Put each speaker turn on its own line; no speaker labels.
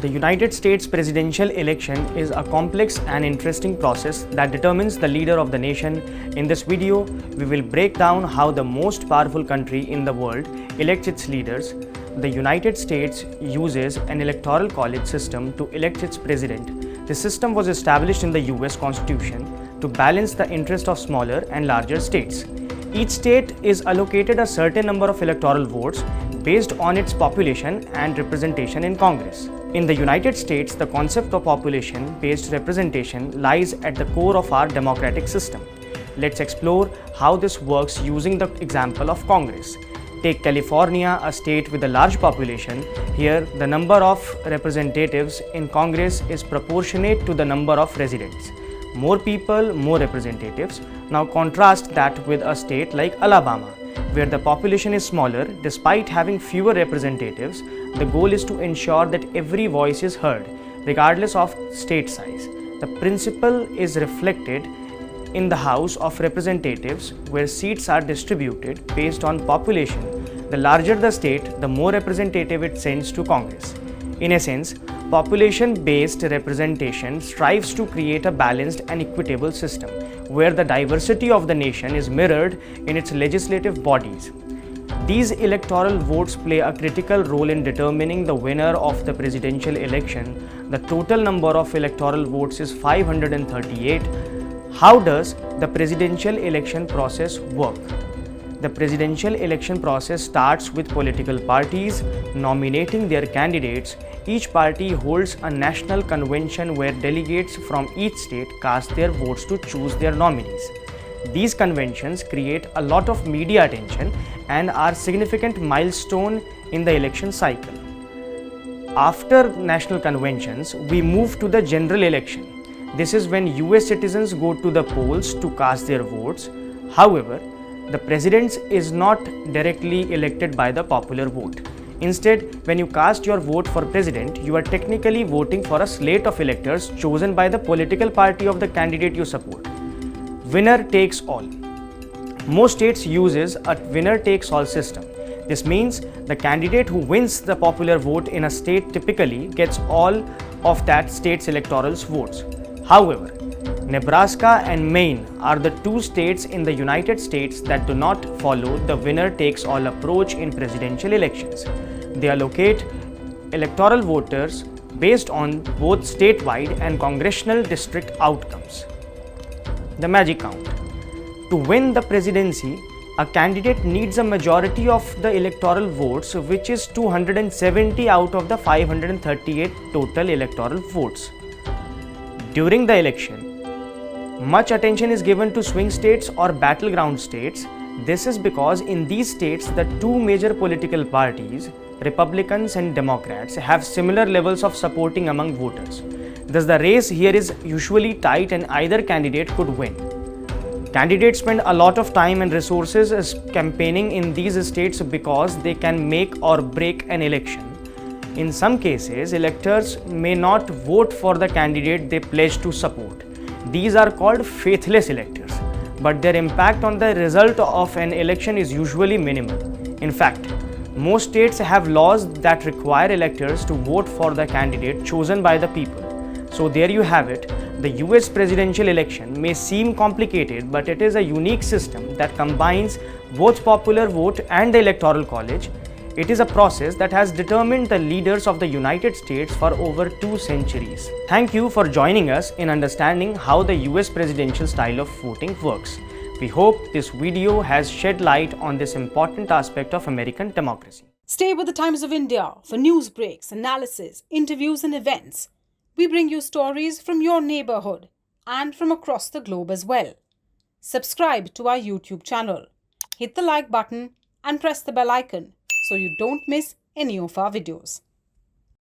The United States presidential election is a complex and interesting process that determines the leader of the nation. In this video, we will break down how the most powerful country in the world elects its leaders. The United States uses an electoral college system to elect its president. The system was established in the US Constitution to balance the interest of smaller and larger states. Each state is allocated a certain number of electoral votes based on its population and representation in Congress. In the United States, the concept of population-based representation lies at the core of our democratic system. Let's explore how this works using the example of Congress. Take California, a state with a large population. Here, the number of representatives in Congress is proportionate to the number of residents. More people, more representatives. Now contrast that with a state like Alabama, where the population is smaller. Despite having fewer representatives, the goal is to ensure that every voice is heard, regardless of state size. The principle is reflected in the House of Representatives, where seats are distributed based on population. The larger the state, the more representative it sends to Congress. In essence, population-based representation strives to create a balanced and equitable system, where the diversity of the nation is mirrored in its legislative bodies. These electoral votes play a critical role in determining the winner of the presidential election. The total number of electoral votes is 538. How does the presidential election process work? The presidential election process starts with political parties nominating their candidates. Each party holds a national convention where delegates from each state cast their votes to choose their nominees. These conventions create a lot of media attention and are significant milestone in the election cycle. After national conventions, we move to the general election. This is when US citizens go to the polls to cast their votes. However, the president is not directly elected by the popular vote. Instead, when you cast your vote for president, you are technically voting for a slate of electors chosen by the political party of the candidate you support. Winner takes all. Most states uses a winner takes all system. This means the candidate who wins the popular vote in a state typically gets all of that state's electoral votes. However, Nebraska and Maine are the two states in the United States that do not follow the winner-takes-all approach in presidential elections. They allocate electoral voters based on both statewide and congressional district outcomes. The magic count. To win the presidency, a candidate needs a majority of the electoral votes, which is 270 out of the 538 total electoral votes. During the election, much attention is given to swing states or battleground states. This is because in these states, the two major political parties, Republicans and Democrats, have similar levels of supporting among voters. Thus, the race here is usually tight and either candidate could win. Candidates spend a lot of time and resources campaigning in these states because they can make or break an election. In some cases, electors may not vote for the candidate they pledge to support. These are called faithless electors, but their impact on the result of an election is usually minimal. In fact, most states have laws that require electors to vote for the candidate chosen by the people. So there you have it. The US presidential election may seem complicated, but it is a unique system that combines both popular vote and the electoral college. It is a process that has determined the leaders of the United States for over 2 centuries. Thank you for joining us in understanding how the US presidential style of voting works. We hope this video has shed light on this important aspect of American democracy.
Stay with the Times of India for news breaks, analysis, interviews and events. We bring you stories from your neighborhood and from across the globe as well. Subscribe to our YouTube channel. Hit the like button and press the bell icon so you don't miss any of our videos.